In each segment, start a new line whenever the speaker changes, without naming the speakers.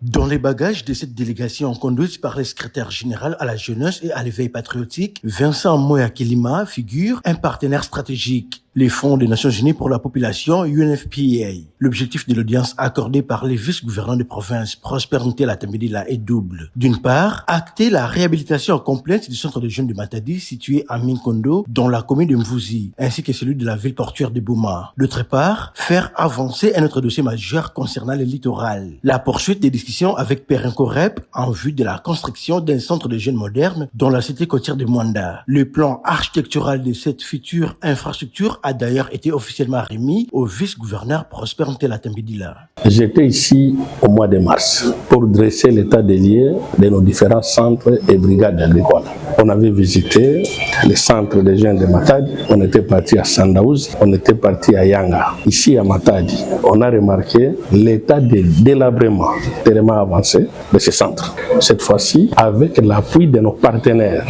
Dans les bagages de cette délégation conduite par le secrétaire général à la jeunesse et à l'éveil patriotique, Vincent Moya Kilima figure un partenaire stratégique, les Fonds des Nations Unies pour la population UNFPA. L'objectif de l'audience accordée par les vice-gouverneurs de province Prosper Ntela Tambedila est double. D'une part, acter la réhabilitation complète du centre de jeunes de Matadi situé à Minkondo dans la commune de Mvouzi, ainsi que celui de la ville portuaire de Boma. D'autre part, faire avancer un autre dossier majeur concernant le littoral. La poursuite des discussions avec Perenco Rep en vue de la construction d'un centre de jeunes moderne dans la cité côtière de Mwanda. Le plan architectural de cette future infrastructure a d'ailleurs été officiellement remis au vice-gouverneur Prosper Ntela Tambedila.
J'étais ici au mois de mars pour dresser l'état des lieux de nos différents centres et brigades agricoles. On avait visité les centres des jeunes de Matadi, on était parti à Sandaouz, on était parti à Yanga. Ici à Matadi, on a remarqué l'état de délabrement tellement avancé de ces centres. Cette fois-ci, avec l'appui de nos partenaires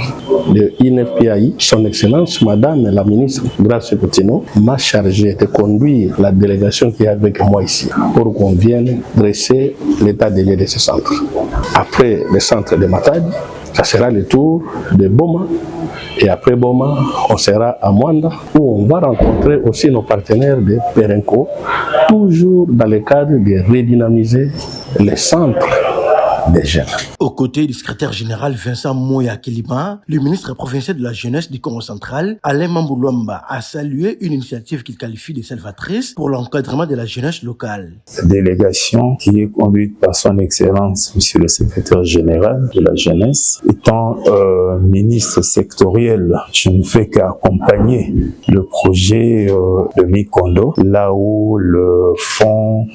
de INFPAI, son Excellence Madame la ministre Grace Coutinho m'a chargé de conduire la délégation qui est avec moi ici pour qu'on vienne dresser l'état des lieux de ces centres. Après le centre de Matadi, ça sera le tour de Boma. Et après Boma, on sera à Mwanda où on va rencontrer aussi nos partenaires de Perenco, toujours dans le cadre de redynamiser les centres des jeunes.
Aux côtés du secrétaire général Vincent Moya Kilima, le ministre provincial de la jeunesse du Congo central, Alain Mamboulomba, a salué une initiative qu'il qualifie de salvatrice pour l'encadrement de la jeunesse locale.
La délégation qui est conduite par son Excellence, Monsieur le secrétaire général de la jeunesse, étant ministre sectoriel, je ne fais qu'accompagner le projet de Minkondo, là où le Fonds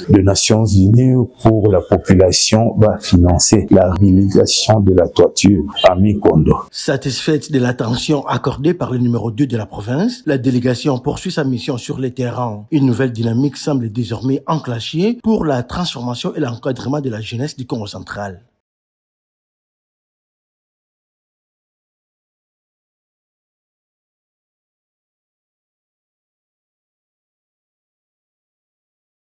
des Nations Unies pour la population va financer la réhabilitation de la toiture à Minkondo.
Satisfaite de l'attention accordée par le numéro 2 de la province, la délégation poursuit sa mission sur les terrains. Une nouvelle dynamique semble désormais enclenchée pour la transformation et l'encadrement de la jeunesse du Congo central.